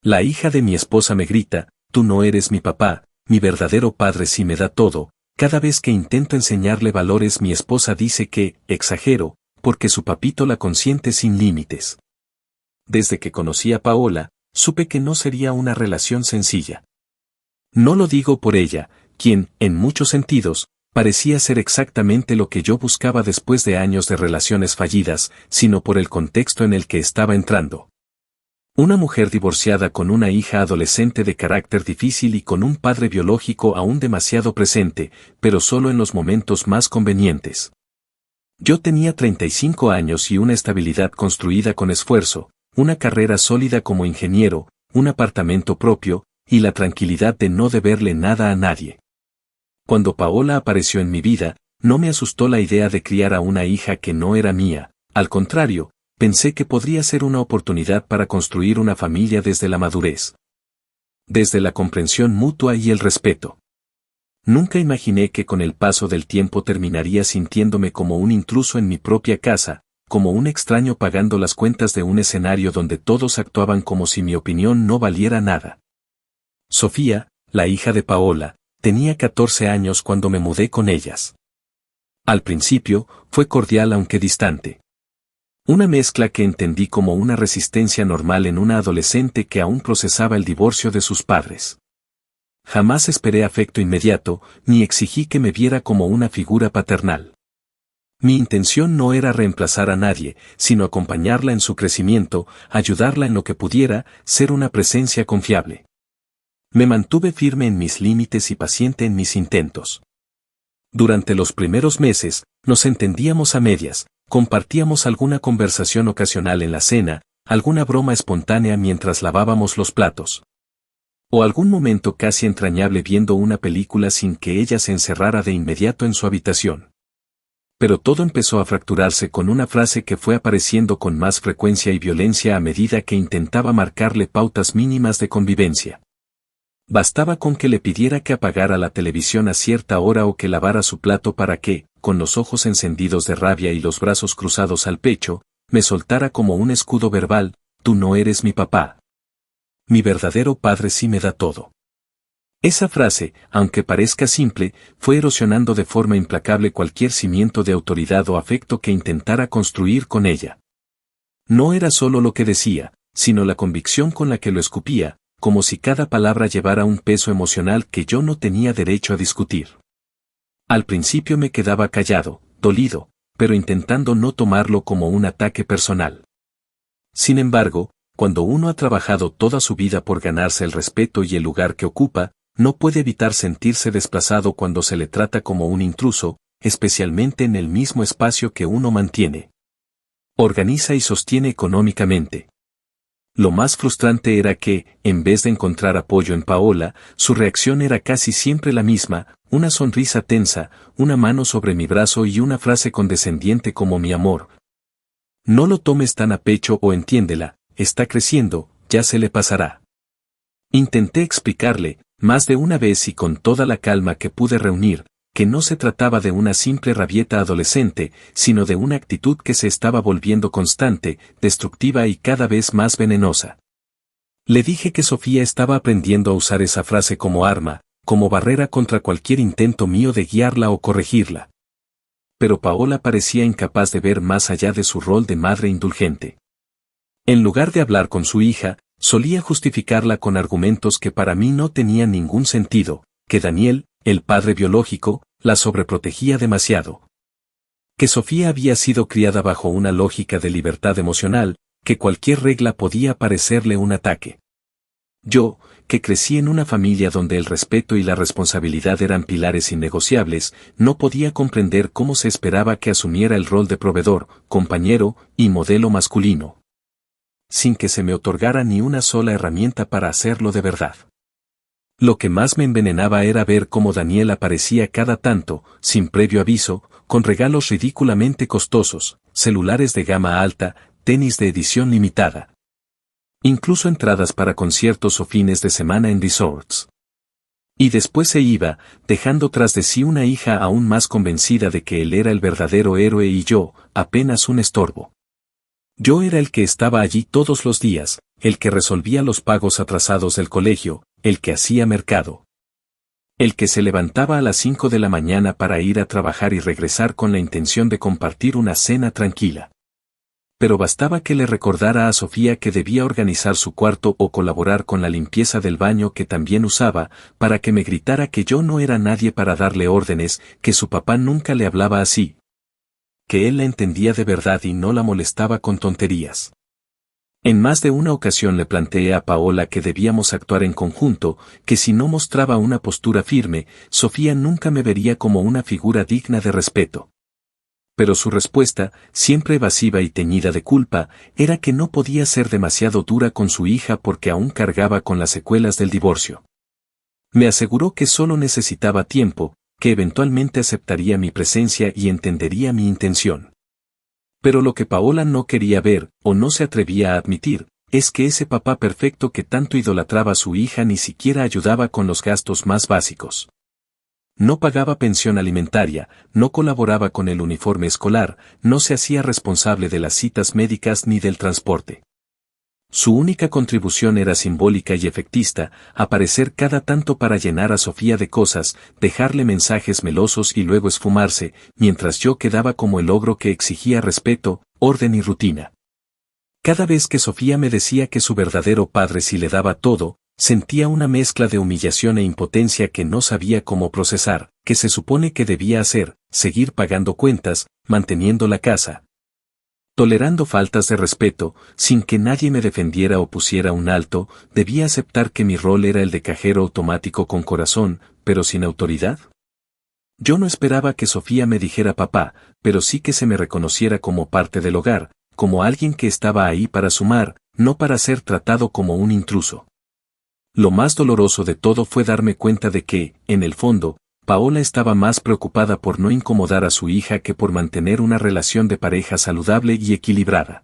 La hija de mi esposa me grita, tú no eres mi papá, mi verdadero padre sí me da todo. Cada vez que intento enseñarle valores mi esposa dice que, exagero, porque su papito la consiente sin límites. Desde que conocí a Paola, supe que no sería una relación sencilla. No lo digo por ella, quien, en muchos sentidos, parecía ser exactamente lo que yo buscaba después de años de relaciones fallidas, sino por el contexto en el que estaba entrando. Una mujer divorciada con una hija adolescente de carácter difícil y con un padre biológico aún demasiado presente, pero solo en los momentos más convenientes. Yo tenía 35 años y una estabilidad construida con esfuerzo, una carrera sólida como ingeniero, un apartamento propio, y la tranquilidad de no deberle nada a nadie. Cuando Paola apareció en mi vida, no me asustó la idea de criar a una hija que no era mía, al contrario, pensé que podría ser una oportunidad para construir una familia desde la madurez. Desde la comprensión mutua y el respeto. Nunca imaginé que con el paso del tiempo terminaría sintiéndome como un intruso en mi propia casa, como un extraño pagando las cuentas de un escenario donde todos actuaban como si mi opinión no valiera nada. Sofía, la hija de Paola, tenía 14 años cuando me mudé con ellas. Al principio, fue cordial aunque distante. Una mezcla que entendí como una resistencia normal en una adolescente que aún procesaba el divorcio de sus padres. Jamás esperé afecto inmediato, ni exigí que me viera como una figura paternal. Mi intención no era reemplazar a nadie, sino acompañarla en su crecimiento, ayudarla en lo que pudiera, ser una presencia confiable. Me mantuve firme en mis límites y paciente en mis intentos. Durante los primeros meses, nos entendíamos a medias, compartíamos alguna conversación ocasional en la cena, alguna broma espontánea mientras lavábamos los platos. O algún momento casi entrañable viendo una película sin que ella se encerrara de inmediato en su habitación. Pero todo empezó a fracturarse con una frase que fue apareciendo con más frecuencia y violencia a medida que intentaba marcarle pautas mínimas de convivencia. Bastaba con que le pidiera que apagara la televisión a cierta hora o que lavara su plato para que, con los ojos encendidos de rabia y los brazos cruzados al pecho, me soltara como un escudo verbal, tú no eres mi papá. Mi verdadero padre sí me da todo. Esa frase, aunque parezca simple, fue erosionando de forma implacable cualquier cimiento de autoridad o afecto que intentara construir con ella. No era solo lo que decía, sino la convicción con la que lo escupía, como si cada palabra llevara un peso emocional que yo no tenía derecho a discutir. Al principio me quedaba callado, dolido, pero intentando no tomarlo como un ataque personal. Sin embargo, cuando uno ha trabajado toda su vida por ganarse el respeto y el lugar que ocupa, no puede evitar sentirse desplazado cuando se le trata como un intruso, especialmente en el mismo espacio que uno mantiene. Organiza y sostiene económicamente. Lo más frustrante era que, en vez de encontrar apoyo en Paola, su reacción era casi siempre la misma, una sonrisa tensa, una mano sobre mi brazo y una frase condescendiente como mi amor. No lo tomes tan a pecho o entiéndela, está creciendo, ya se le pasará. Intenté explicarle, más de una vez y con toda la calma que pude reunir, que no se trataba de una simple rabieta adolescente, sino de una actitud que se estaba volviendo constante, destructiva y cada vez más venenosa. Le dije que Sofía estaba aprendiendo a usar esa frase como arma, como barrera contra cualquier intento mío de guiarla o corregirla. Pero Paola parecía incapaz de ver más allá de su rol de madre indulgente. En lugar de hablar con su hija, solía justificarla con argumentos que para mí no tenían ningún sentido, que Daniel, el padre biológico, la sobreprotegía demasiado. Que Sofía había sido criada bajo una lógica de libertad emocional, que cualquier regla podía parecerle un ataque. Yo, que crecí en una familia donde el respeto y la responsabilidad eran pilares innegociables, no podía comprender cómo se esperaba que asumiera el rol de proveedor, compañero y modelo masculino. Sin que se me otorgara ni una sola herramienta para hacerlo de verdad. Lo que más me envenenaba era ver cómo Daniel aparecía cada tanto, sin previo aviso, con regalos ridículamente costosos, celulares de gama alta, tenis de edición limitada. Incluso entradas para conciertos o fines de semana en resorts. Y después se iba, dejando tras de sí una hija aún más convencida de que él era el verdadero héroe y yo, apenas un estorbo. Yo era el que estaba allí todos los días, el que resolvía los pagos atrasados del colegio, el que hacía mercado. El que se levantaba a las 5 de la mañana para ir a trabajar y regresar con la intención de compartir una cena tranquila. Pero bastaba que le recordara a Sofía que debía organizar su cuarto o colaborar con la limpieza del baño que también usaba, para que me gritara que yo no era nadie para darle órdenes, que su papá nunca le hablaba así. Que él la entendía de verdad y no la molestaba con tonterías. En más de una ocasión le planteé a Paola que debíamos actuar en conjunto, que si no mostraba una postura firme, Sofía nunca me vería como una figura digna de respeto. Pero su respuesta, siempre evasiva y teñida de culpa, era que no podía ser demasiado dura con su hija porque aún cargaba con las secuelas del divorcio. Me aseguró que solo necesitaba tiempo, que eventualmente aceptaría mi presencia y entendería mi intención. Pero lo que Paola no quería ver, o no se atrevía a admitir, es que ese papá perfecto que tanto idolatraba a su hija ni siquiera ayudaba con los gastos más básicos. No pagaba pensión alimentaria, no colaboraba con el uniforme escolar, no se hacía responsable de las citas médicas ni del transporte. Su única contribución era simbólica y efectista, aparecer cada tanto para llenar a Sofía de cosas, dejarle mensajes melosos y luego esfumarse, mientras yo quedaba como el ogro que exigía respeto, orden y rutina. Cada vez que Sofía me decía que su verdadero padre sí le daba todo, sentía una mezcla de humillación e impotencia que no sabía cómo procesar, que se supone que debía hacer, seguir pagando cuentas, manteniendo la casa, tolerando faltas de respeto, sin que nadie me defendiera o pusiera un alto, debía aceptar que mi rol era el de cajero automático con corazón, pero sin autoridad. Yo no esperaba que Sofía me dijera papá, pero sí que se me reconociera como parte del hogar, como alguien que estaba ahí para sumar, no para ser tratado como un intruso. Lo más doloroso de todo fue darme cuenta de que, en el fondo, Paola estaba más preocupada por no incomodar a su hija que por mantener una relación de pareja saludable y equilibrada.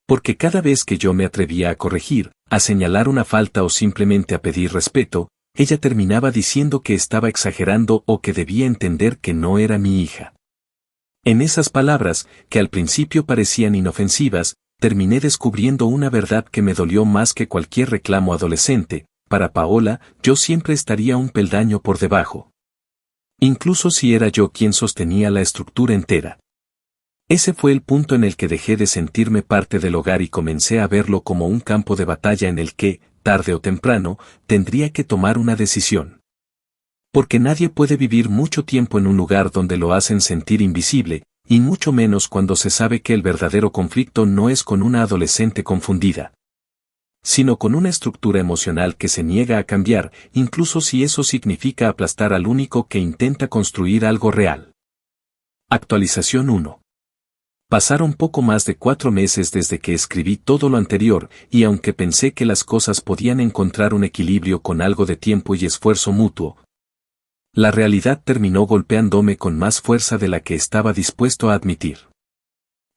Porque cada vez que yo me atrevía a corregir, a señalar una falta o simplemente a pedir respeto, ella terminaba diciendo que estaba exagerando o que debía entender que no era mi hija. En esas palabras, que al principio parecían inofensivas, terminé descubriendo una verdad que me dolió más que cualquier reclamo adolescente. Para Paola, yo siempre estaría un peldaño por debajo. Incluso si era yo quien sostenía la estructura entera. Ese fue el punto en el que dejé de sentirme parte del hogar y comencé a verlo como un campo de batalla en el que, tarde o temprano, tendría que tomar una decisión. Porque nadie puede vivir mucho tiempo en un lugar donde lo hacen sentir invisible, y mucho menos cuando se sabe que el verdadero conflicto no es con una adolescente confundida, sino con una estructura emocional que se niega a cambiar, incluso si eso significa aplastar al único que intenta construir algo real. Actualización 1. Pasaron poco más de 4 meses desde que escribí todo lo anterior, y aunque pensé que las cosas podían encontrar un equilibrio con algo de tiempo y esfuerzo mutuo, la realidad terminó golpeándome con más fuerza de la que estaba dispuesto a admitir.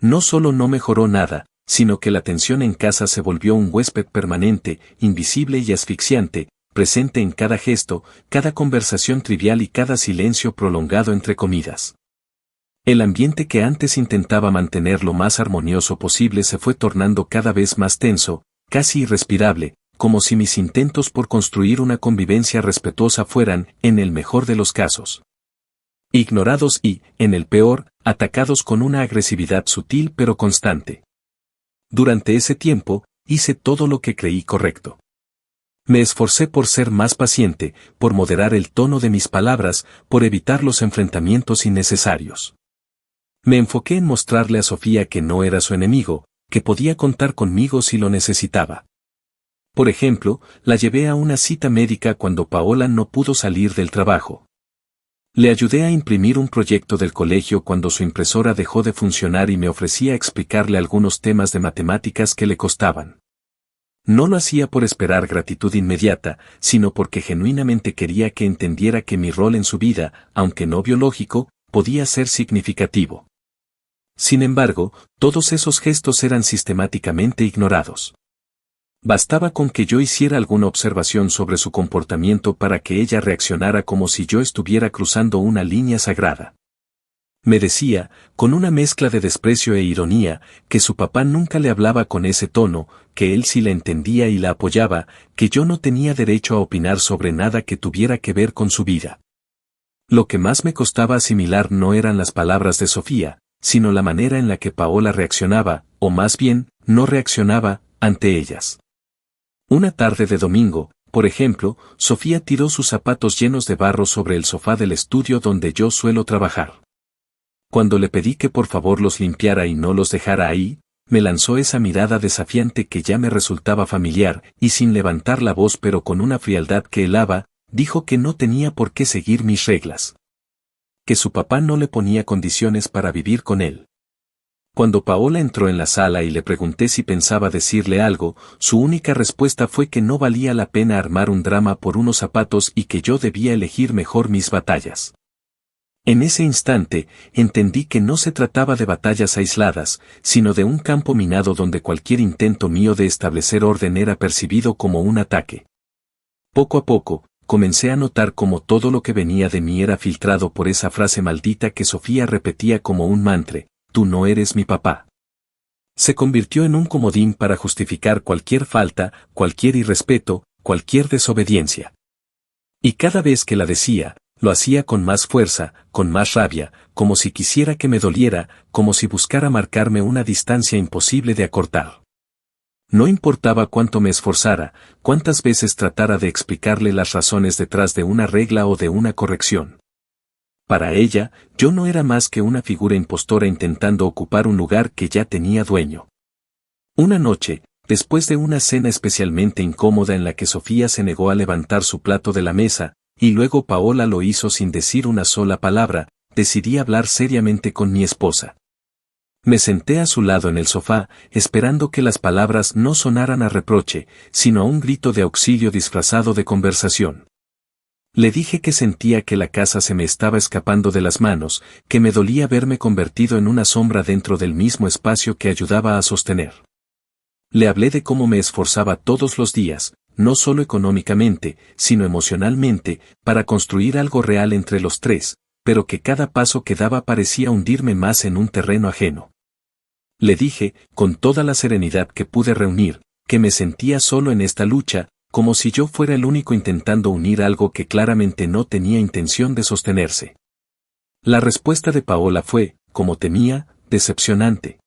No solo no mejoró nada, sino que la tensión en casa se volvió un huésped permanente, invisible y asfixiante, presente en cada gesto, cada conversación trivial y cada silencio prolongado entre comidas. El ambiente que antes intentaba mantener lo más armonioso posible se fue tornando cada vez más tenso, casi irrespirable, como si mis intentos por construir una convivencia respetuosa fueran, en el mejor de los casos, ignorados y, en el peor, atacados con una agresividad sutil pero constante. Durante ese tiempo, hice todo lo que creí correcto. Me esforcé por ser más paciente, por moderar el tono de mis palabras, por evitar los enfrentamientos innecesarios. Me enfoqué en mostrarle a Sofía que no era su enemigo, que podía contar conmigo si lo necesitaba. Por ejemplo, la llevé a una cita médica cuando Paola no pudo salir del trabajo. Le ayudé a imprimir un proyecto del colegio cuando su impresora dejó de funcionar y me ofrecía explicarle algunos temas de matemáticas que le costaban. No lo hacía por esperar gratitud inmediata, sino porque genuinamente quería que entendiera que mi rol en su vida, aunque no biológico, podía ser significativo. Sin embargo, todos esos gestos eran sistemáticamente ignorados. Bastaba con que yo hiciera alguna observación sobre su comportamiento para que ella reaccionara como si yo estuviera cruzando una línea sagrada. Me decía, con una mezcla de desprecio e ironía, que su papá nunca le hablaba con ese tono, que él sí la entendía y la apoyaba, que yo no tenía derecho a opinar sobre nada que tuviera que ver con su vida. Lo que más me costaba asimilar no eran las palabras de Sofía, sino la manera en la que Paola reaccionaba, o más bien, no reaccionaba, ante ellas. Una tarde de domingo, por ejemplo, Sofía tiró sus zapatos llenos de barro sobre el sofá del estudio donde yo suelo trabajar. Cuando le pedí que por favor los limpiara y no los dejara ahí, me lanzó esa mirada desafiante que ya me resultaba familiar, y sin levantar la voz pero con una frialdad que helaba, dijo que no tenía por qué seguir mis reglas. Que su papá no le ponía condiciones para vivir con él. Cuando Paola entró en la sala y le pregunté si pensaba decirle algo, su única respuesta fue que no valía la pena armar un drama por unos zapatos y que yo debía elegir mejor mis batallas. En ese instante, entendí que no se trataba de batallas aisladas, sino de un campo minado donde cualquier intento mío de establecer orden era percibido como un ataque. Poco a poco, comencé a notar cómo todo lo que venía de mí era filtrado por esa frase maldita que Sofía repetía como un mantra: tú no eres mi papá. Se convirtió en un comodín para justificar cualquier falta, cualquier irrespeto, cualquier desobediencia. Y cada vez que la decía, lo hacía con más fuerza, con más rabia, como si quisiera que me doliera, como si buscara marcarme una distancia imposible de acortar. No importaba cuánto me esforzara, cuántas veces tratara de explicarle las razones detrás de una regla o de una corrección. Para ella, yo no era más que una figura impostora intentando ocupar un lugar que ya tenía dueño. Una noche, después de una cena especialmente incómoda en la que Sofía se negó a levantar su plato de la mesa, y luego Paola lo hizo sin decir una sola palabra, decidí hablar seriamente con mi esposa. Me senté a su lado en el sofá, esperando que las palabras no sonaran a reproche, sino a un grito de auxilio disfrazado de conversación. Le dije que sentía que la casa se me estaba escapando de las manos, que me dolía verme convertido en una sombra dentro del mismo espacio que ayudaba a sostener. Le hablé de cómo me esforzaba todos los días, no solo económicamente, sino emocionalmente, para construir algo real entre los tres, pero que cada paso que daba parecía hundirme más en un terreno ajeno. Le dije, con toda la serenidad que pude reunir, que me sentía solo en esta lucha, como si yo fuera el único intentando unir algo que claramente no tenía intención de sostenerse. La respuesta de Paola fue, como temía, decepcionante.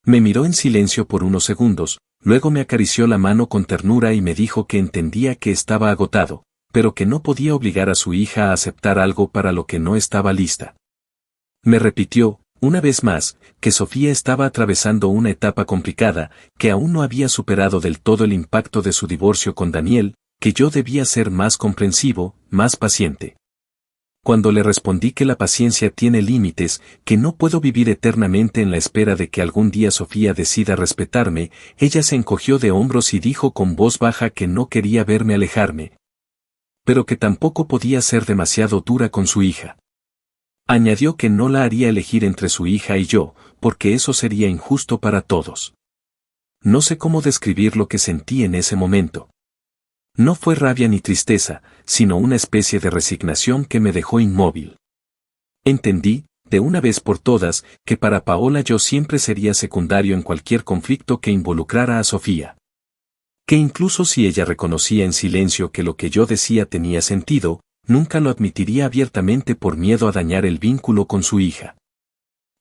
Me miró en silencio por unos segundos, luego me acarició la mano con ternura y me dijo que entendía que estaba agotado, pero que no podía obligar a su hija a aceptar algo para lo que no estaba lista. Me repitió, una vez más, que Sofía estaba atravesando una etapa complicada, que aún no había superado del todo el impacto de su divorcio con Daniel, que yo debía ser más comprensivo, más paciente. Cuando le respondí que la paciencia tiene límites, que no puedo vivir eternamente en la espera de que algún día Sofía decida respetarme, ella se encogió de hombros y dijo con voz baja que no quería verme alejarme, pero que tampoco podía ser demasiado dura con su hija. Añadió que no la haría elegir entre su hija y yo, porque eso sería injusto para todos. No sé cómo describir lo que sentí en ese momento. No fue rabia ni tristeza, sino una especie de resignación que me dejó inmóvil. Entendí, de una vez por todas, que para Paola yo siempre sería secundario en cualquier conflicto que involucrara a Sofía. Que incluso si ella reconocía en silencio que lo que yo decía tenía sentido, nunca lo admitiría abiertamente por miedo a dañar el vínculo con su hija.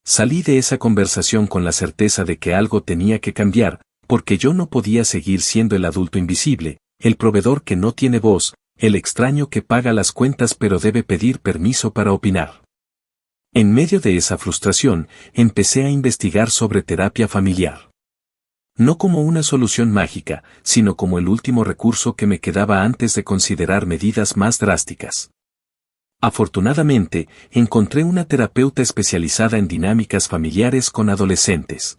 Salí de esa conversación con la certeza de que algo tenía que cambiar, porque yo no podía seguir siendo el adulto invisible, el proveedor que no tiene voz, el extraño que paga las cuentas pero debe pedir permiso para opinar. En medio de esa frustración, empecé a investigar sobre terapia familiar. No como una solución mágica, sino como el último recurso que me quedaba antes de considerar medidas más drásticas. Afortunadamente, encontré una terapeuta especializada en dinámicas familiares con adolescentes.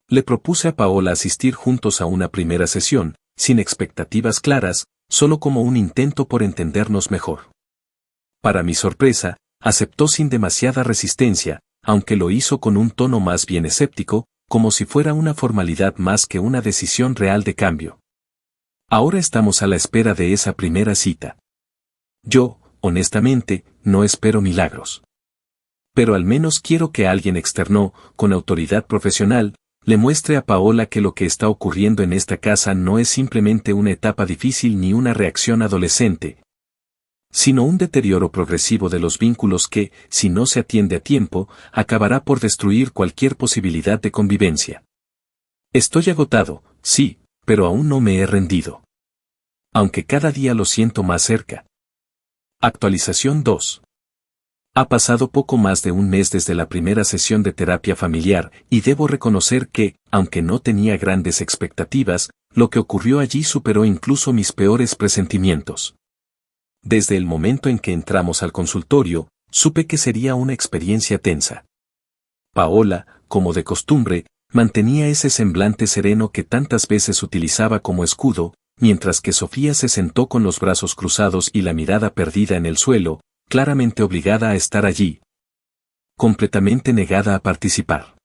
Le propuse a Paola asistir juntos a una primera sesión, sin expectativas claras, solo como un intento por entendernos mejor. Para mi sorpresa, aceptó sin demasiada resistencia, aunque lo hizo con un tono más bien escéptico, como si fuera una formalidad más que una decisión real de cambio. Ahora estamos a la espera de esa primera cita. Yo, honestamente, no espero milagros. Pero al menos quiero que alguien externo, con autoridad profesional, le muestre a Paola que lo que está ocurriendo en esta casa no es simplemente una etapa difícil ni una reacción adolescente, sino un deterioro progresivo de los vínculos que, si no se atiende a tiempo, acabará por destruir cualquier posibilidad de convivencia. Estoy agotado, sí, pero aún no me he rendido. Aunque cada día lo siento más cerca. Actualización 2. Ha pasado poco más de un mes desde la primera sesión de terapia familiar, y debo reconocer que, aunque no tenía grandes expectativas, lo que ocurrió allí superó incluso mis peores presentimientos. Desde el momento en que entramos al consultorio, supe que sería una experiencia tensa. Paola, como de costumbre, mantenía ese semblante sereno que tantas veces utilizaba como escudo, mientras que Sofía se sentó con los brazos cruzados y la mirada perdida en el suelo, claramente obligada a estar allí, completamente negada a participar.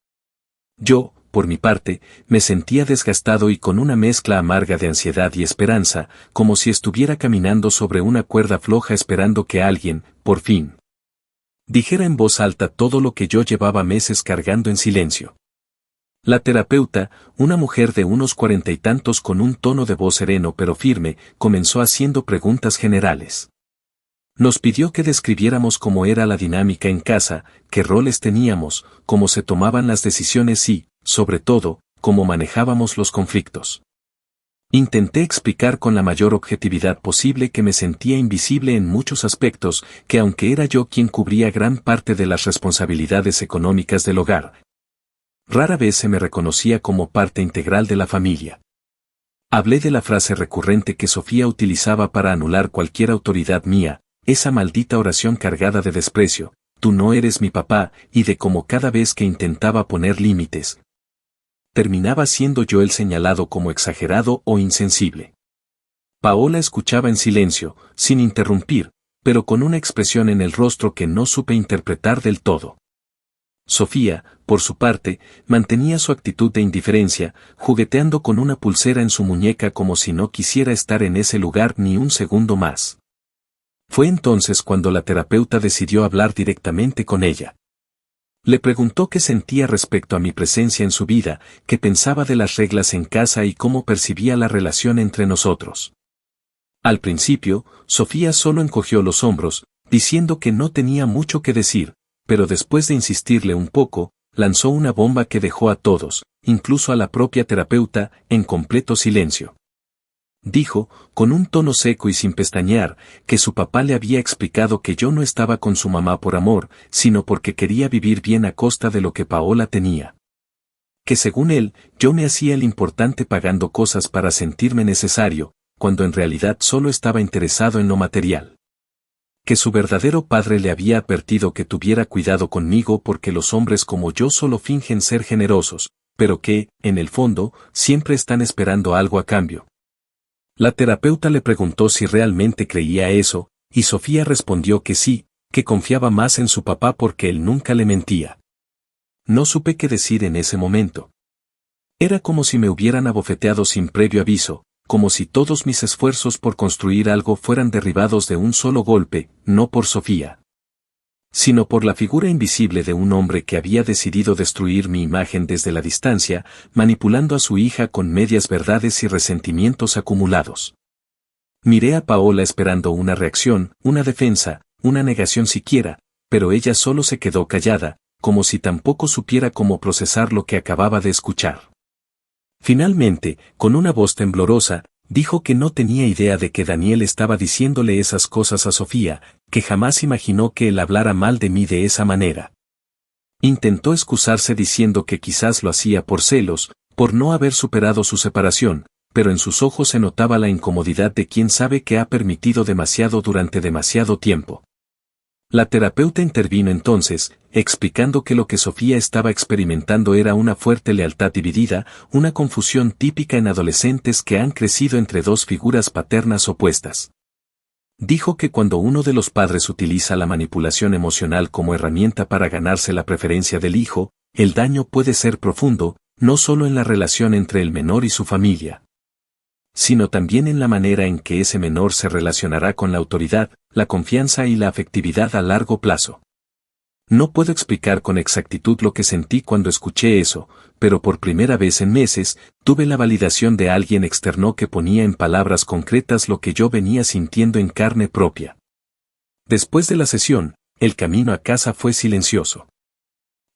Yo, por mi parte, me sentía desgastado y con una mezcla amarga de ansiedad y esperanza, como si estuviera caminando sobre una cuerda floja esperando que alguien, por fin, dijera en voz alta todo lo que yo llevaba meses cargando en silencio. La terapeuta, una mujer de unos 40 y tantos con un tono de voz sereno pero firme, comenzó haciendo preguntas generales. Nos pidió que describiéramos cómo era la dinámica en casa, qué roles teníamos, cómo se tomaban las decisiones y, sobre todo, cómo manejábamos los conflictos. Intenté explicar con la mayor objetividad posible que me sentía invisible en muchos aspectos, que aunque era yo quien cubría gran parte de las responsabilidades económicas del hogar, rara vez se me reconocía como parte integral de la familia. Hablé de la frase recurrente que Sofía utilizaba para anular cualquier autoridad mía, esa maldita oración cargada de desprecio, tú no eres mi papá, y de cómo cada vez que intentaba poner límites, terminaba siendo yo el señalado como exagerado o insensible. Paola escuchaba en silencio, sin interrumpir, pero con una expresión en el rostro que no supe interpretar del todo. Sofía, por su parte, mantenía su actitud de indiferencia, jugueteando con una pulsera en su muñeca como si no quisiera estar en ese lugar ni un segundo más. Fue entonces cuando la terapeuta decidió hablar directamente con ella. Le preguntó qué sentía respecto a mi presencia en su vida, qué pensaba de las reglas en casa y cómo percibía la relación entre nosotros. Al principio, Sofía solo encogió los hombros, diciendo que no tenía mucho que decir, pero después de insistirle un poco, lanzó una bomba que dejó a todos, incluso a la propia terapeuta, en completo silencio. Dijo, con un tono seco y sin pestañear, que su papá le había explicado que yo no estaba con su mamá por amor, sino porque quería vivir bien a costa de lo que Paola tenía. Que según él, yo me hacía el importante pagando cosas para sentirme necesario, cuando en realidad solo estaba interesado en lo material. Que su verdadero padre le había advertido que tuviera cuidado conmigo porque los hombres como yo solo fingen ser generosos, pero que, en el fondo, siempre están esperando algo a cambio. La terapeuta le preguntó si realmente creía eso, y Sofía respondió que sí, que confiaba más en su papá porque él nunca le mentía. No supe qué decir en ese momento. Era como si me hubieran abofeteado sin previo aviso, como si todos mis esfuerzos por construir algo fueran derribados de un solo golpe, no por Sofía, sino por la figura invisible de un hombre que había decidido destruir mi imagen desde la distancia, manipulando a su hija con medias verdades y resentimientos acumulados. Miré a Paola esperando una reacción, una defensa, una negación siquiera, pero ella solo se quedó callada, como si tampoco supiera cómo procesar lo que acababa de escuchar. Finalmente, con una voz temblorosa, dijo que no tenía idea de que Daniel estaba diciéndole esas cosas a Sofía, que jamás imaginó que él hablara mal de mí de esa manera. Intentó excusarse diciendo que quizás lo hacía por celos, por no haber superado su separación, pero en sus ojos se notaba la incomodidad de quien sabe que ha permitido demasiado durante demasiado tiempo. La terapeuta intervino entonces, explicando que lo que Sofía estaba experimentando era una fuerte lealtad dividida, una confusión típica en adolescentes que han crecido entre dos figuras paternas opuestas. Dijo que cuando uno de los padres utiliza la manipulación emocional como herramienta para ganarse la preferencia del hijo, el daño puede ser profundo, no solo en la relación entre el menor y su familia, sino también en la manera en que ese menor se relacionará con la autoridad, la confianza y la afectividad a largo plazo. No puedo explicar con exactitud lo que sentí cuando escuché eso, pero por primera vez en meses, tuve la validación de alguien externo que ponía en palabras concretas lo que yo venía sintiendo en carne propia. Después de la sesión, el camino a casa fue silencioso.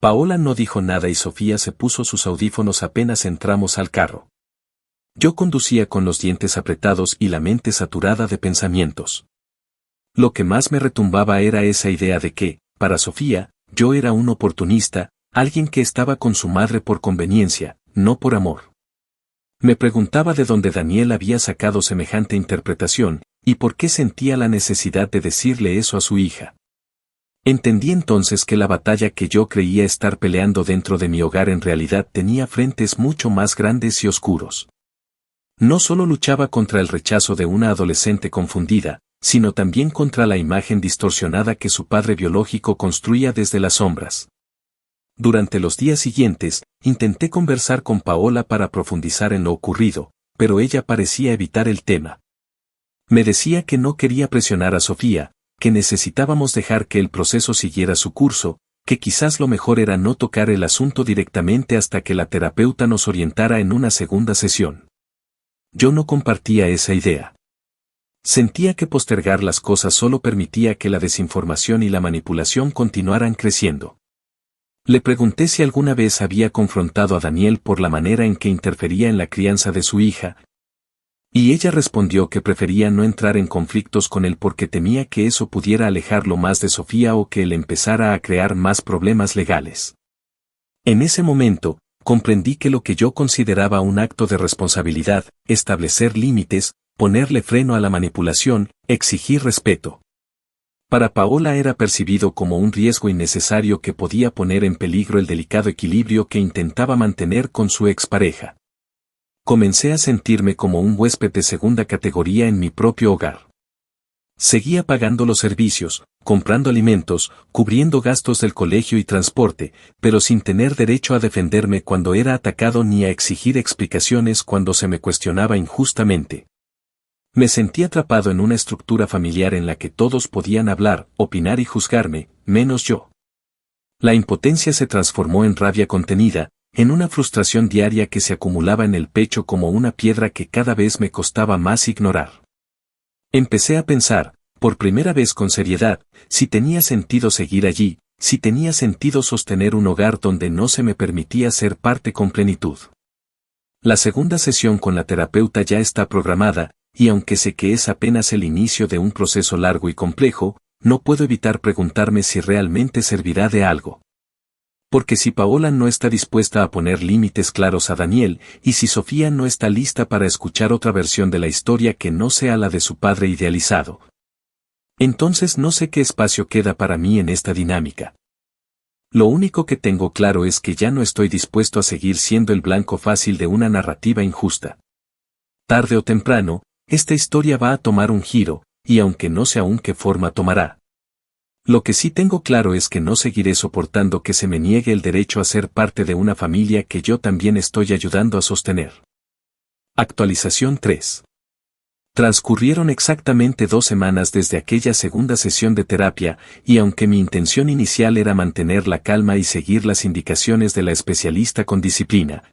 Paola no dijo nada y Sofía se puso sus audífonos apenas entramos al carro. Yo conducía con los dientes apretados y la mente saturada de pensamientos. Lo que más me retumbaba era esa idea de que, para Sofía, yo era un oportunista, alguien que estaba con su madre por conveniencia, no por amor. Me preguntaba de dónde Daniel había sacado semejante interpretación, y por qué sentía la necesidad de decirle eso a su hija. Entendí entonces que la batalla que yo creía estar peleando dentro de mi hogar en realidad tenía frentes mucho más grandes y oscuros. No solo luchaba contra el rechazo de una adolescente confundida, sino también contra la imagen distorsionada que su padre biológico construía desde las sombras. Durante los días siguientes, intenté conversar con Paola para profundizar en lo ocurrido, pero ella parecía evitar el tema. Me decía que no quería presionar a Sofía, que necesitábamos dejar que el proceso siguiera su curso, que quizás lo mejor era no tocar el asunto directamente hasta que la terapeuta nos orientara en una segunda sesión. Yo no compartía esa idea. Sentía que postergar las cosas solo permitía que la desinformación y la manipulación continuaran creciendo. Le pregunté si alguna vez había confrontado a Daniel por la manera en que interfería en la crianza de su hija, y ella respondió que prefería no entrar en conflictos con él porque temía que eso pudiera alejarlo más de Sofía o que él empezara a crear más problemas legales. En ese momento, comprendí que lo que yo consideraba un acto de responsabilidad, establecer límites, ponerle freno a la manipulación, exigir respeto. Para Paola era percibido como un riesgo innecesario que podía poner en peligro el delicado equilibrio que intentaba mantener con su expareja. Comencé a sentirme como un huésped de segunda categoría en mi propio hogar. Seguía pagando los servicios, comprando alimentos, cubriendo gastos del colegio y transporte, pero sin tener derecho a defenderme cuando era atacado ni a exigir explicaciones cuando se me cuestionaba injustamente. Me sentí atrapado en una estructura familiar en la que todos podían hablar, opinar y juzgarme, menos yo. La impotencia se transformó en rabia contenida, en una frustración diaria que se acumulaba en el pecho como una piedra que cada vez me costaba más ignorar. Empecé a pensar, por primera vez con seriedad, si tenía sentido seguir allí, si tenía sentido sostener un hogar donde no se me permitía ser parte con plenitud. La segunda sesión con la terapeuta ya está programada, y aunque sé que es apenas el inicio de un proceso largo y complejo, no puedo evitar preguntarme si realmente servirá de algo. Porque si Paola no está dispuesta a poner límites claros a Daniel, y si Sofía no está lista para escuchar otra versión de la historia que no sea la de su padre idealizado, entonces no sé qué espacio queda para mí en esta dinámica. Lo único que tengo claro es que ya no estoy dispuesto a seguir siendo el blanco fácil de una narrativa injusta. Tarde o temprano, esta historia va a tomar un giro, y aunque no sé aún qué forma tomará. Lo que sí tengo claro es que no seguiré soportando que se me niegue el derecho a ser parte de una familia que yo también estoy ayudando a sostener. Actualización 3. Transcurrieron exactamente 2 semanas desde aquella segunda sesión de terapia, y aunque mi intención inicial era mantener la calma y seguir las indicaciones de la especialista con disciplina,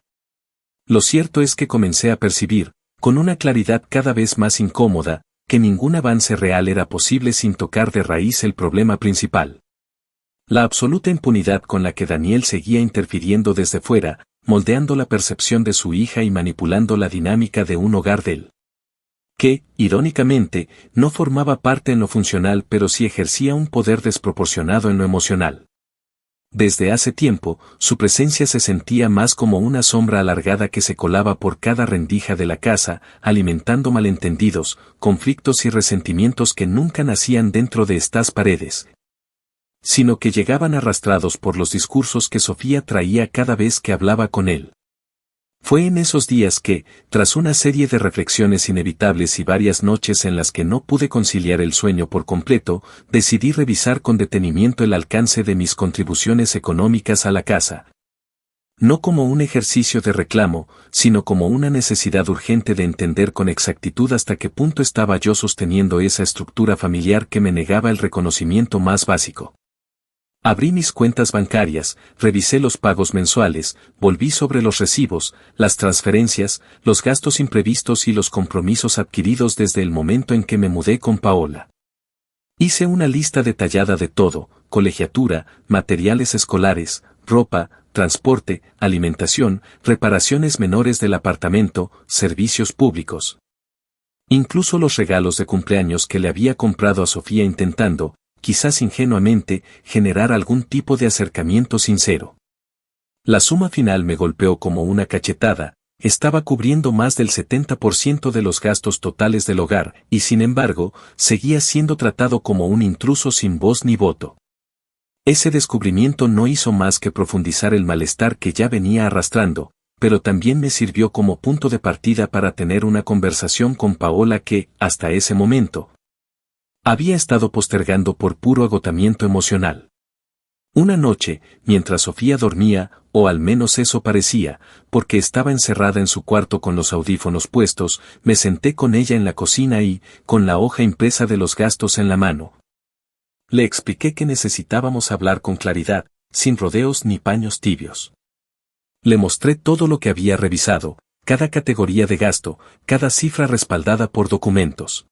lo cierto es que comencé a percibir, con una claridad cada vez más incómoda, que ningún avance real era posible sin tocar de raíz el problema principal. La absoluta impunidad con la que Daniel seguía interfiriendo desde fuera, moldeando la percepción de su hija y manipulando la dinámica de un hogar de él, que, irónicamente, no formaba parte en lo funcional pero sí ejercía un poder desproporcionado en lo emocional. Desde hace tiempo, su presencia se sentía más como una sombra alargada que se colaba por cada rendija de la casa, alimentando malentendidos, conflictos y resentimientos que nunca nacían dentro de estas paredes, sino que llegaban arrastrados por los discursos que Sofía traía cada vez que hablaba con él. Fue en esos días que, tras una serie de reflexiones inevitables y varias noches en las que no pude conciliar el sueño por completo, decidí revisar con detenimiento el alcance de mis contribuciones económicas a la casa. No como un ejercicio de reclamo, sino como una necesidad urgente de entender con exactitud hasta qué punto estaba yo sosteniendo esa estructura familiar que me negaba el reconocimiento más básico. Abrí mis cuentas bancarias, revisé los pagos mensuales, volví sobre los recibos, las transferencias, los gastos imprevistos y los compromisos adquiridos desde el momento en que me mudé con Paola. Hice una lista detallada de todo: colegiatura, materiales escolares, ropa, transporte, alimentación, reparaciones menores del apartamento, servicios públicos. Incluso los regalos de cumpleaños que le había comprado a Sofía, intentando, quizás ingenuamente, generar algún tipo de acercamiento sincero. La suma final me golpeó como una cachetada. Estaba cubriendo más del 70% de los gastos totales del hogar, y sin embargo, seguía siendo tratado como un intruso sin voz ni voto. Ese descubrimiento no hizo más que profundizar el malestar que ya venía arrastrando, pero también me sirvió como punto de partida para tener una conversación con Paola que, hasta ese momento, había estado postergando por puro agotamiento emocional. Una noche, mientras Sofía dormía, o al menos eso parecía, porque estaba encerrada en su cuarto con los audífonos puestos, me senté con ella en la cocina y, con la hoja impresa de los gastos en la mano, le expliqué que necesitábamos hablar con claridad, sin rodeos ni paños tibios. Le mostré todo lo que había revisado, cada categoría de gasto, cada cifra respaldada por documentos.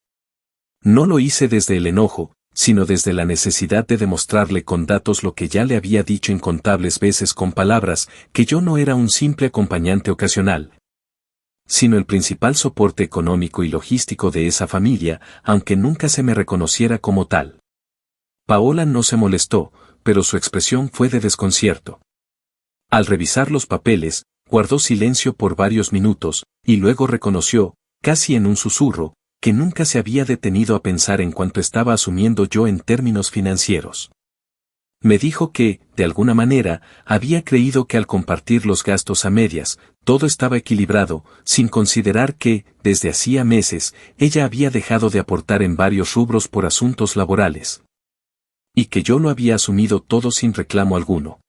No lo hice desde el enojo, sino desde la necesidad de demostrarle con datos lo que ya le había dicho incontables veces con palabras, que yo no era un simple acompañante ocasional, sino el principal soporte económico y logístico de esa familia, aunque nunca se me reconociera como tal. Paola no se molestó, pero su expresión fue de desconcierto. Al revisar los papeles, guardó silencio por varios minutos, y luego reconoció, casi en un susurro, que nunca se había detenido a pensar en cuánto estaba asumiendo yo en términos financieros. Me dijo que, de alguna manera, había creído que al compartir los gastos a medias, todo estaba equilibrado, sin considerar que, desde hacía meses, ella había dejado de aportar en varios rubros por asuntos laborales. Y que yo lo había asumido todo sin reclamo alguno.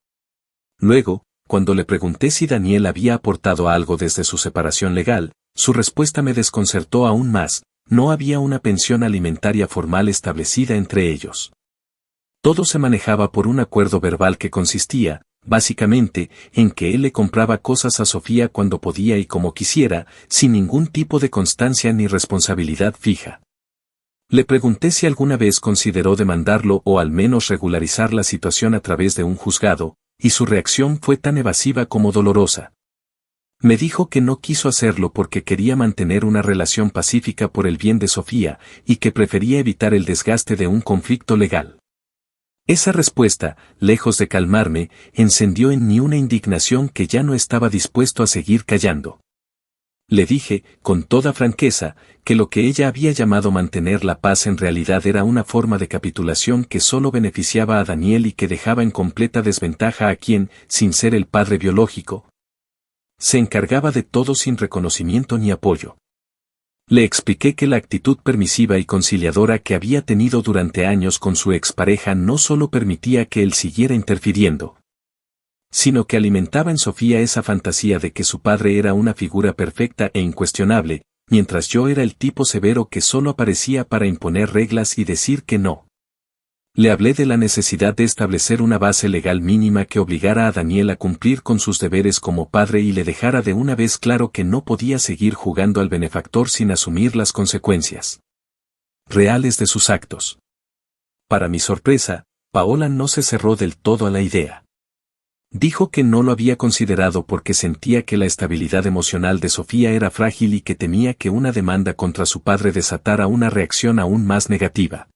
Luego, cuando le pregunté si Daniel había aportado algo desde su separación legal, su respuesta me desconcertó aún más: no había una pensión alimentaria formal establecida entre ellos. Todo se manejaba por un acuerdo verbal que consistía, básicamente, en que él le compraba cosas a Sofía cuando podía y como quisiera, sin ningún tipo de constancia ni responsabilidad fija. Le pregunté si alguna vez consideró demandarlo o al menos regularizar la situación a través de un juzgado, y su reacción fue tan evasiva como dolorosa. Me dijo que no quiso hacerlo porque quería mantener una relación pacífica por el bien de Sofía, y que prefería evitar el desgaste de un conflicto legal. Esa respuesta, lejos de calmarme, encendió en mí una indignación que ya no estaba dispuesto a seguir callando. Le dije, con toda franqueza, que lo que ella había llamado mantener la paz en realidad era una forma de capitulación que solo beneficiaba a Daniel y que dejaba en completa desventaja a quien, sin ser el padre biológico, se encargaba de todo sin reconocimiento ni apoyo. Le expliqué que la actitud permisiva y conciliadora que había tenido durante años con su expareja no solo permitía que él siguiera interfiriendo, sino que alimentaba en Sofía esa fantasía de que su padre era una figura perfecta e incuestionable, mientras yo era el tipo severo que solo aparecía para imponer reglas y decir que no. Le hablé de la necesidad de establecer una base legal mínima que obligara a Daniel a cumplir con sus deberes como padre y le dejara de una vez claro que no podía seguir jugando al benefactor sin asumir las consecuencias reales de sus actos. Para mi sorpresa, Paola no se cerró del todo a la idea. Dijo que no lo había considerado porque sentía que la estabilidad emocional de Sofía era frágil y que temía que una demanda contra su padre desatara una reacción aún más negativa.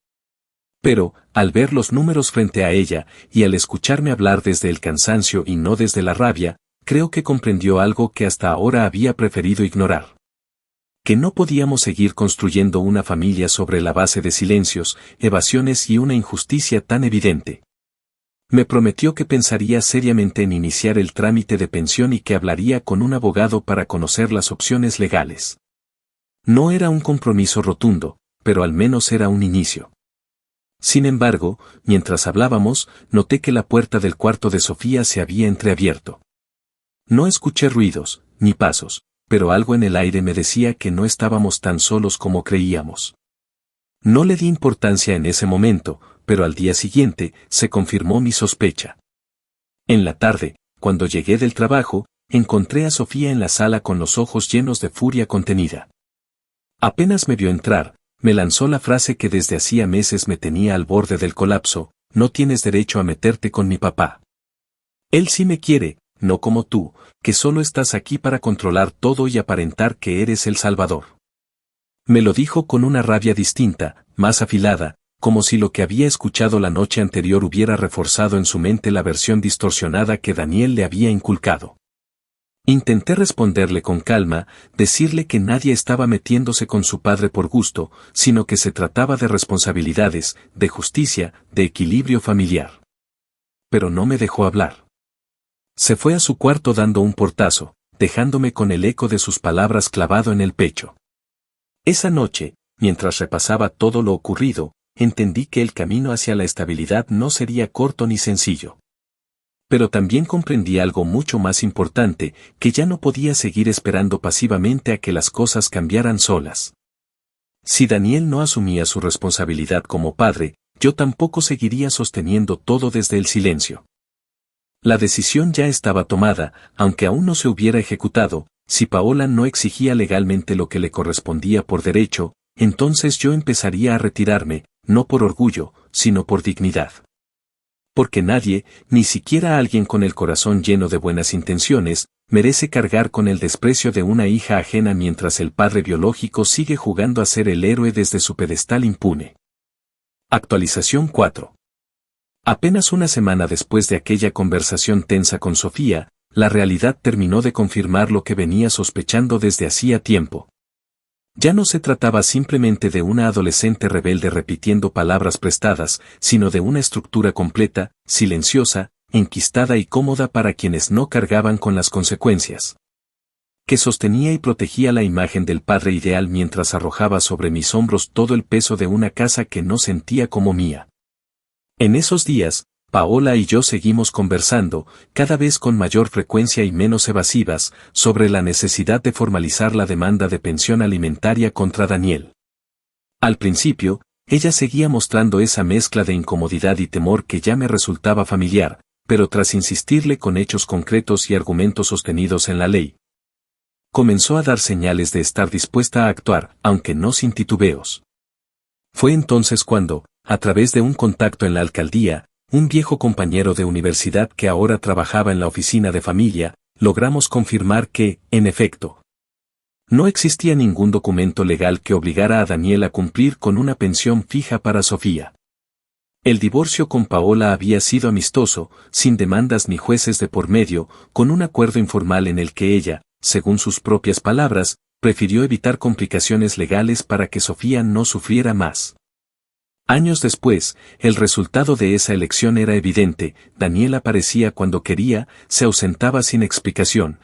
Pero, al ver los números frente a ella, y al escucharme hablar desde el cansancio y no desde la rabia, creo que comprendió algo que hasta ahora había preferido ignorar. Que no podíamos seguir construyendo una familia sobre la base de silencios, evasiones y una injusticia tan evidente. Me prometió que pensaría seriamente en iniciar el trámite de pensión y que hablaría con un abogado para conocer las opciones legales. No era un compromiso rotundo, pero al menos era un inicio. Sin embargo, mientras hablábamos, noté que la puerta del cuarto de Sofía se había entreabierto. No escuché ruidos, ni pasos, pero algo en el aire me decía que no estábamos tan solos como creíamos. No le di importancia en ese momento, pero al día siguiente se confirmó mi sospecha. En la tarde, cuando llegué del trabajo, encontré a Sofía en la sala con los ojos llenos de furia contenida. Apenas me vio entrar, me lanzó la frase que desde hacía meses me tenía al borde del colapso: no tienes derecho a meterte con mi papá. Él sí me quiere, no como tú, que solo estás aquí para controlar todo y aparentar que eres el salvador. Me lo dijo con una rabia distinta, más afilada, como si lo que había escuchado la noche anterior hubiera reforzado en su mente la versión distorsionada que Daniel le había inculcado. Intenté responderle con calma, decirle que nadie estaba metiéndose con su padre por gusto, sino que se trataba de responsabilidades, de justicia, de equilibrio familiar. Pero no me dejó hablar. Se fue a su cuarto dando un portazo, dejándome con el eco de sus palabras clavado en el pecho. Esa noche, mientras repasaba todo lo ocurrido, entendí que el camino hacia la estabilidad no sería corto ni sencillo. Pero también comprendí algo mucho más importante, que ya no podía seguir esperando pasivamente a que las cosas cambiaran solas. Si Daniel no asumía su responsabilidad como padre, yo tampoco seguiría sosteniendo todo desde el silencio. La decisión ya estaba tomada, aunque aún no se hubiera ejecutado. Si Paola no exigía legalmente lo que le correspondía por derecho, entonces yo empezaría a retirarme, no por orgullo, sino por dignidad. Porque nadie, ni siquiera alguien con el corazón lleno de buenas intenciones, merece cargar con el desprecio de una hija ajena mientras el padre biológico sigue jugando a ser el héroe desde su pedestal impune. Actualización 4. Apenas una semana después de aquella conversación tensa con Sofía, la realidad terminó de confirmar lo que venía sospechando desde hacía tiempo. Ya no se trataba simplemente de una adolescente rebelde repitiendo palabras prestadas, sino de una estructura completa, silenciosa, enquistada y cómoda para quienes no cargaban con las consecuencias. Que sostenía y protegía la imagen del padre ideal mientras arrojaba sobre mis hombros todo el peso de una casa que no sentía como mía. En esos días, Paola y yo seguimos conversando, cada vez con mayor frecuencia y menos evasivas, sobre la necesidad de formalizar la demanda de pensión alimentaria contra Daniel. Al principio, ella seguía mostrando esa mezcla de incomodidad y temor que ya me resultaba familiar, pero tras insistirle con hechos concretos y argumentos sostenidos en la ley, comenzó a dar señales de estar dispuesta a actuar, aunque no sin titubeos. Fue entonces cuando, a través de un contacto en la alcaldía, un viejo compañero de universidad que ahora trabajaba en la oficina de familia, logramos confirmar que, en efecto, no existía ningún documento legal que obligara a Daniel a cumplir con una pensión fija para Sofía. El divorcio con Paola había sido amistoso, sin demandas ni jueces de por medio, con un acuerdo informal en el que ella, según sus propias palabras, prefirió evitar complicaciones legales para que Sofía no sufriera más. Años después, el resultado de esa elección era evidente: Daniel aparecía cuando quería, se ausentaba sin explicación,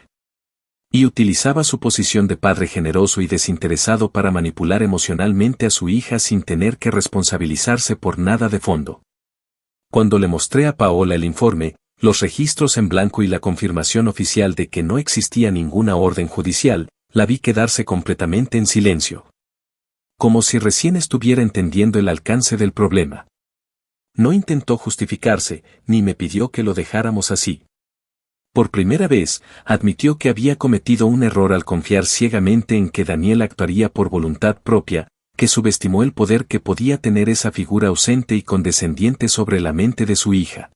y utilizaba su posición de padre generoso y desinteresado para manipular emocionalmente a su hija sin tener que responsabilizarse por nada de fondo. Cuando le mostré a Paola el informe, los registros en blanco y la confirmación oficial de que no existía ninguna orden judicial, la vi quedarse completamente en silencio. Como si recién estuviera entendiendo el alcance del problema. No intentó justificarse, ni me pidió que lo dejáramos así. Por primera vez, admitió que había cometido un error al confiar ciegamente en que Daniel actuaría por voluntad propia, que subestimó el poder que podía tener esa figura ausente y condescendiente sobre la mente de su hija.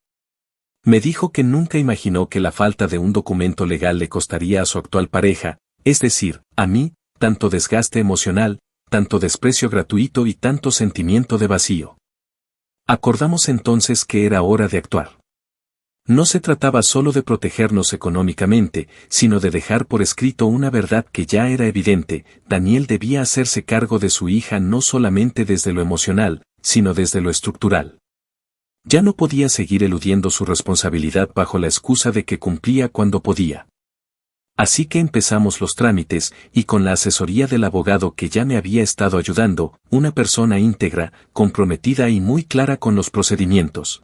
Me dijo que nunca imaginó que la falta de un documento legal le costaría a su actual pareja, es decir, a mí, tanto desgaste emocional, tanto desprecio gratuito y tanto sentimiento de vacío. Acordamos entonces que era hora de actuar. No se trataba solo de protegernos económicamente, sino de dejar por escrito una verdad que ya era evidente: Daniel debía hacerse cargo de su hija no solamente desde lo emocional, sino desde lo estructural. Ya no podía seguir eludiendo su responsabilidad bajo la excusa de que cumplía cuando podía. Así que empezamos los trámites, y con la asesoría del abogado que ya me había estado ayudando, una persona íntegra, comprometida y muy clara con los procedimientos.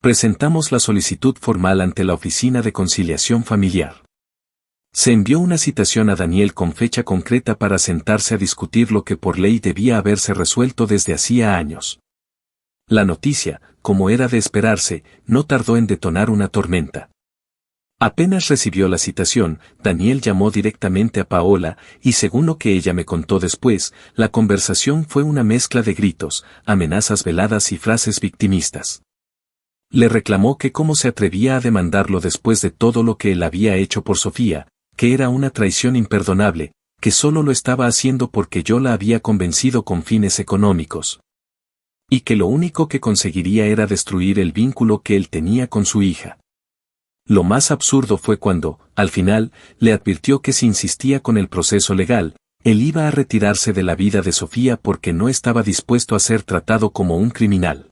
Presentamos la solicitud formal ante la Oficina de Conciliación Familiar. Se envió una citación a Daniel con fecha concreta para sentarse a discutir lo que por ley debía haberse resuelto desde hacía años. La noticia, como era de esperarse, no tardó en detonar una tormenta. Apenas recibió la citación, Daniel llamó directamente a Paola, y según lo que ella me contó después, la conversación fue una mezcla de gritos, amenazas veladas y frases victimistas. Le reclamó que cómo se atrevía a demandarlo después de todo lo que él había hecho por Sofía, que era una traición imperdonable, que solo lo estaba haciendo porque yo la había convencido con fines económicos. Y que lo único que conseguiría era destruir el vínculo que él tenía con su hija. Lo más absurdo fue cuando, al final, le advirtió que si insistía con el proceso legal, él iba a retirarse de la vida de Sofía porque no estaba dispuesto a ser tratado como un criminal.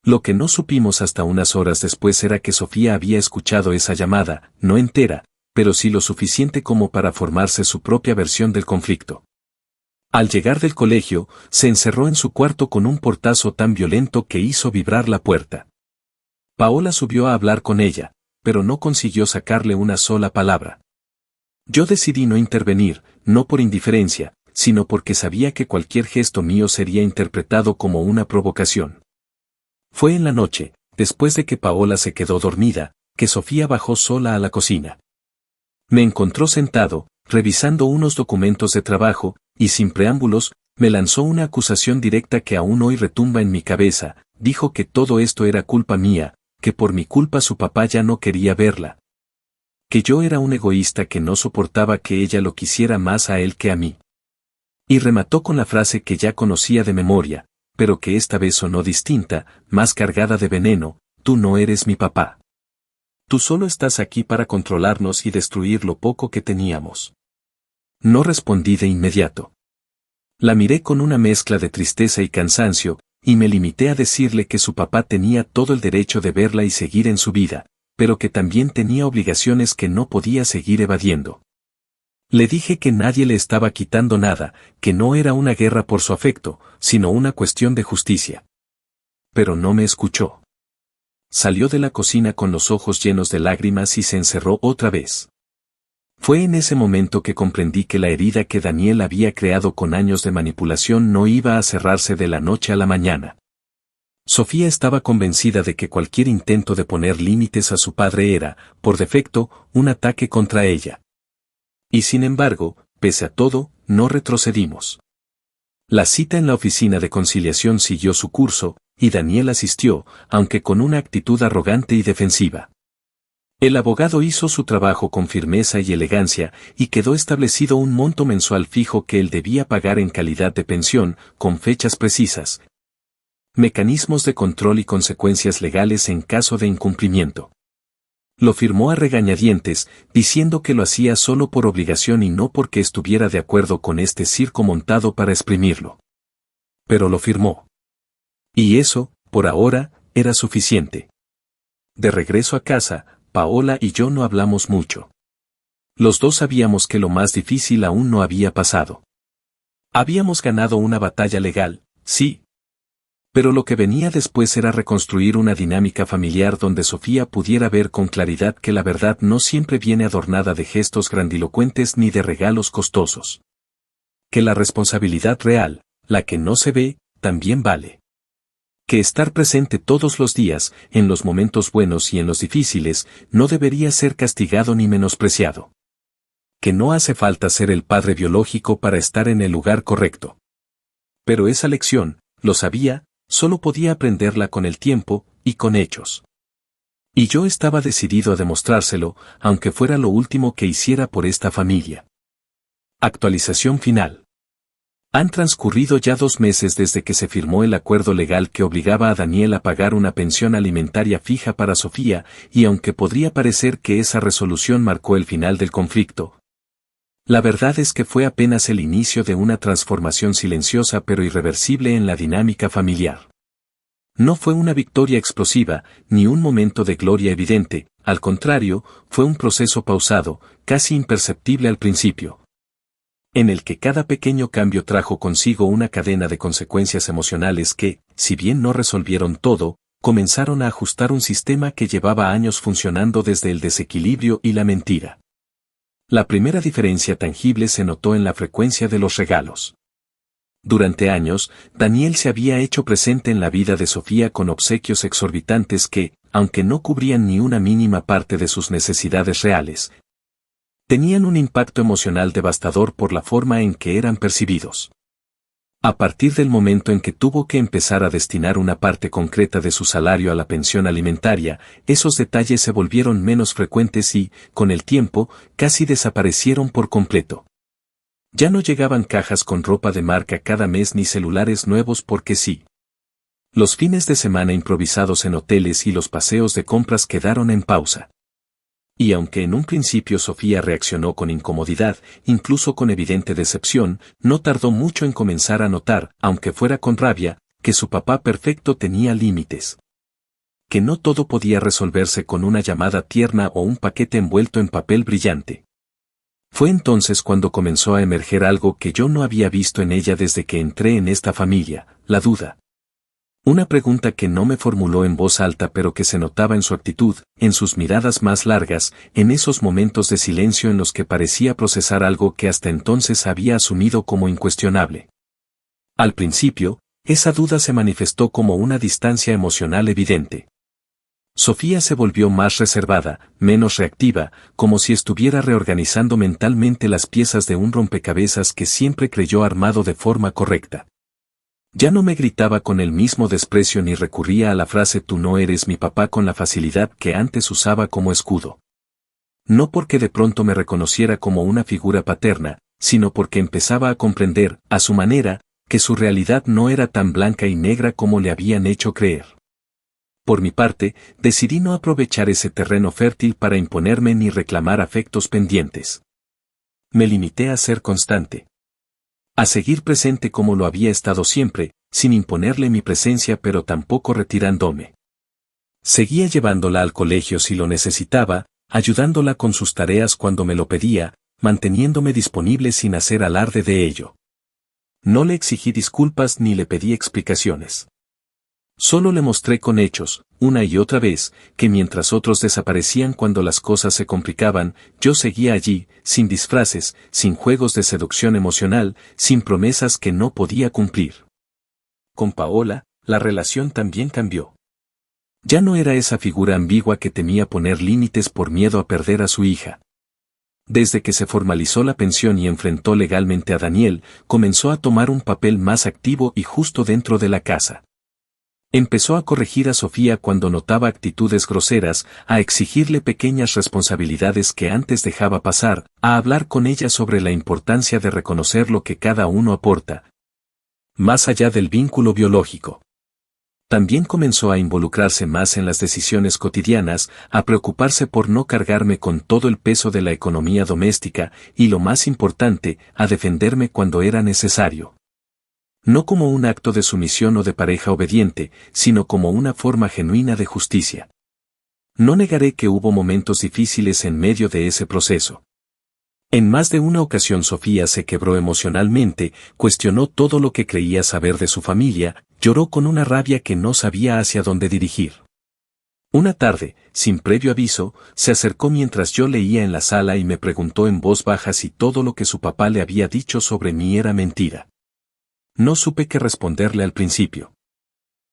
Lo que no supimos hasta unas horas después era que Sofía había escuchado esa llamada, no entera, pero sí lo suficiente como para formarse su propia versión del conflicto. Al llegar del colegio, se encerró en su cuarto con un portazo tan violento que hizo vibrar la puerta. Paola subió a hablar con ella, pero no consiguió sacarle una sola palabra. Yo decidí no intervenir, no por indiferencia, sino porque sabía que cualquier gesto mío sería interpretado como una provocación. Fue en la noche, después de que Paola se quedó dormida, que Sofía bajó sola a la cocina. Me encontró sentado, revisando unos documentos de trabajo, y sin preámbulos, me lanzó una acusación directa que aún hoy retumba en mi cabeza. Dijo que todo esto era culpa mía, que por mi culpa su papá ya no quería verla. Que yo era un egoísta que no soportaba que ella lo quisiera más a él que a mí. Y remató con la frase que ya conocía de memoria, pero que esta vez sonó distinta, más cargada de veneno: tú no eres mi papá. Tú solo estás aquí para controlarnos y destruir lo poco que teníamos. No respondí de inmediato. La miré con una mezcla de tristeza y cansancio, y me limité a decirle que su papá tenía todo el derecho de verla y seguir en su vida, pero que también tenía obligaciones que no podía seguir evadiendo. Le dije que nadie le estaba quitando nada, que no era una guerra por su afecto, sino una cuestión de justicia. Pero no me escuchó. Salió de la cocina con los ojos llenos de lágrimas y se encerró otra vez. Fue en ese momento que comprendí que la herida que Daniel había creado con años de manipulación no iba a cerrarse de la noche a la mañana. Sofía estaba convencida de que cualquier intento de poner límites a su padre era, por defecto, un ataque contra ella. Y sin embargo, pese a todo, no retrocedimos. La cita en la oficina de conciliación siguió su curso, y Daniel asistió, aunque con una actitud arrogante y defensiva. El abogado hizo su trabajo con firmeza y elegancia, y quedó establecido un monto mensual fijo que él debía pagar en calidad de pensión, con fechas precisas. Mecanismos de control y consecuencias legales en caso de incumplimiento. Lo firmó a regañadientes, diciendo que lo hacía solo por obligación y no porque estuviera de acuerdo con este circo montado para exprimirlo. Pero lo firmó. Y eso, por ahora, era suficiente. De regreso a casa, Paola y yo no hablamos mucho. Los dos sabíamos que lo más difícil aún no había pasado. Habíamos ganado una batalla legal, sí. Pero lo que venía después era reconstruir una dinámica familiar donde Sofía pudiera ver con claridad que la verdad no siempre viene adornada de gestos grandilocuentes ni de regalos costosos. Que la responsabilidad real, la que no se ve, también vale. Que estar presente todos los días, en los momentos buenos y en los difíciles, no debería ser castigado ni menospreciado. Que no hace falta ser el padre biológico para estar en el lugar correcto. Pero esa lección, lo sabía, solo podía aprenderla con el tiempo, y con hechos. Y yo estaba decidido a demostrárselo, aunque fuera lo último que hiciera por esta familia. Actualización final. Han transcurrido ya 2 meses desde que se firmó el acuerdo legal que obligaba a Daniel a pagar una pensión alimentaria fija para Sofía, y aunque podría parecer que esa resolución marcó el final del conflicto, la verdad es que fue apenas el inicio de una transformación silenciosa pero irreversible en la dinámica familiar. No fue una victoria explosiva, ni un momento de gloria evidente, al contrario, fue un proceso pausado, casi imperceptible al principio, en el que cada pequeño cambio trajo consigo una cadena de consecuencias emocionales que, si bien no resolvieron todo, comenzaron a ajustar un sistema que llevaba años funcionando desde el desequilibrio y la mentira. La primera diferencia tangible se notó en la frecuencia de los regalos. Durante años, Daniel se había hecho presente en la vida de Sofía con obsequios exorbitantes que, aunque no cubrían ni una mínima parte de sus necesidades reales, tenían un impacto emocional devastador por la forma en que eran percibidos. A partir del momento en que tuvo que empezar a destinar una parte concreta de su salario a la pensión alimentaria, esos detalles se volvieron menos frecuentes y, con el tiempo, casi desaparecieron por completo. Ya no llegaban cajas con ropa de marca cada mes ni celulares nuevos porque sí. Los fines de semana improvisados en hoteles y los paseos de compras quedaron en pausa. Y aunque en un principio Sofía reaccionó con incomodidad, incluso con evidente decepción, no tardó mucho en comenzar a notar, aunque fuera con rabia, que su papá perfecto tenía límites. Que no todo podía resolverse con una llamada tierna o un paquete envuelto en papel brillante. Fue entonces cuando comenzó a emerger algo que yo no había visto en ella desde que entré en esta familia, la duda. Una pregunta que no me formuló en voz alta pero que se notaba en su actitud, en sus miradas más largas, en esos momentos de silencio en los que parecía procesar algo que hasta entonces había asumido como incuestionable. Al principio, esa duda se manifestó como una distancia emocional evidente. Sofía se volvió más reservada, menos reactiva, como si estuviera reorganizando mentalmente las piezas de un rompecabezas que siempre creyó armado de forma correcta. Ya no me gritaba con el mismo desprecio ni recurría a la frase tú no eres mi papá con la facilidad que antes usaba como escudo. No porque de pronto me reconociera como una figura paterna, sino porque empezaba a comprender, a su manera, que su realidad no era tan blanca y negra como le habían hecho creer. Por mi parte, decidí no aprovechar ese terreno fértil para imponerme ni reclamar afectos pendientes. Me limité a ser constante. A seguir presente como lo había estado siempre, sin imponerle mi presencia pero tampoco retirándome. Seguía llevándola al colegio si lo necesitaba, ayudándola con sus tareas cuando me lo pedía, manteniéndome disponible sin hacer alarde de ello. No le exigí disculpas ni le pedí explicaciones. Solo le mostré con hechos, una y otra vez, que mientras otros desaparecían cuando las cosas se complicaban, yo seguía allí, sin disfraces, sin juegos de seducción emocional, sin promesas que no podía cumplir. Con Paola, la relación también cambió. Ya no era esa figura ambigua que temía poner límites por miedo a perder a su hija. Desde que se formalizó la pensión y enfrentó legalmente a Daniel, comenzó a tomar un papel más activo y justo dentro de la casa. Empezó a corregir a Sofía cuando notaba actitudes groseras, a exigirle pequeñas responsabilidades que antes dejaba pasar, a hablar con ella sobre la importancia de reconocer lo que cada uno aporta, más allá del vínculo biológico. También comenzó a involucrarse más en las decisiones cotidianas, a preocuparse por no cargarme con todo el peso de la economía doméstica, y lo más importante, a defenderme cuando era necesario. No como un acto de sumisión o de pareja obediente, sino como una forma genuina de justicia. No negaré que hubo momentos difíciles en medio de ese proceso. En más de una ocasión Sofía se quebró emocionalmente, cuestionó todo lo que creía saber de su familia, lloró con una rabia que no sabía hacia dónde dirigir. Una tarde, sin previo aviso, se acercó mientras yo leía en la sala y me preguntó en voz baja si todo lo que su papá le había dicho sobre mí era mentira. No supe qué responderle al principio.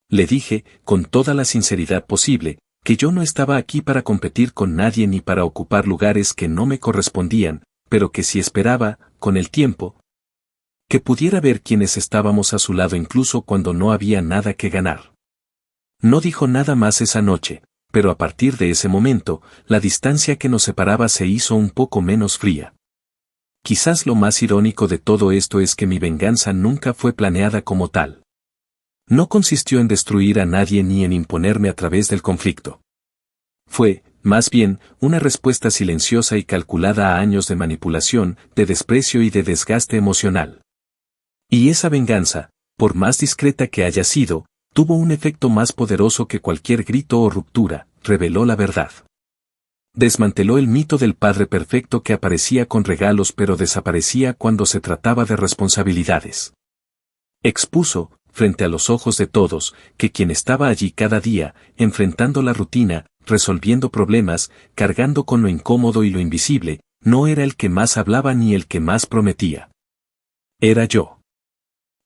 Le dije, con toda la sinceridad posible, que yo no estaba aquí para competir con nadie ni para ocupar lugares que no me correspondían, pero que si esperaba, con el tiempo, que pudiera ver quienes estábamos a su lado incluso cuando no había nada que ganar. No dijo nada más esa noche, pero a partir de ese momento, la distancia que nos separaba se hizo un poco menos fría. Quizás lo más irónico de todo esto es que mi venganza nunca fue planeada como tal. No consistió en destruir a nadie ni en imponerme a través del conflicto. Fue, más bien, una respuesta silenciosa y calculada a años de manipulación, de desprecio y de desgaste emocional. Y esa venganza, por más discreta que haya sido, tuvo un efecto más poderoso que cualquier grito o ruptura, reveló la verdad. Desmanteló el mito del padre perfecto que aparecía con regalos pero desaparecía cuando se trataba de responsabilidades. Expuso, frente a los ojos de todos, que quien estaba allí cada día, enfrentando la rutina, resolviendo problemas, cargando con lo incómodo y lo invisible, no era el que más hablaba ni el que más prometía. Era yo.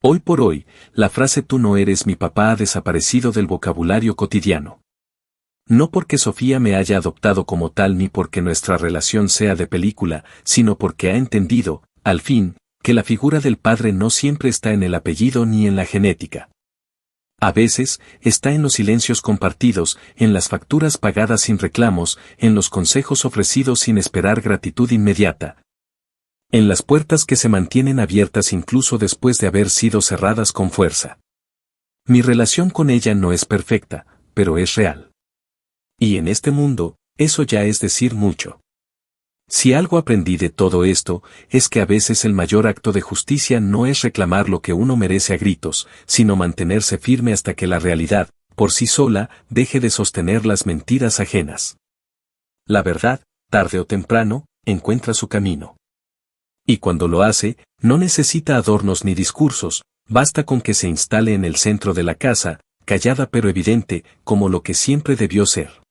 Hoy por hoy, la frase tú no eres mi papá ha desaparecido del vocabulario cotidiano. No porque Sofía me haya adoptado como tal ni porque nuestra relación sea de película, sino porque ha entendido, al fin, que la figura del padre no siempre está en el apellido ni en la genética. A veces, está en los silencios compartidos, en las facturas pagadas sin reclamos, en los consejos ofrecidos sin esperar gratitud inmediata. En las puertas que se mantienen abiertas incluso después de haber sido cerradas con fuerza. Mi relación con ella no es perfecta, pero es real. Y en este mundo, eso ya es decir mucho. Si algo aprendí de todo esto, es que a veces el mayor acto de justicia no es reclamar lo que uno merece a gritos, sino mantenerse firme hasta que la realidad, por sí sola, deje de sostener las mentiras ajenas. La verdad, tarde o temprano, encuentra su camino. Y cuando lo hace, no necesita adornos ni discursos, basta con que se instale en el centro de la casa, callada pero evidente, como lo que siempre debió ser.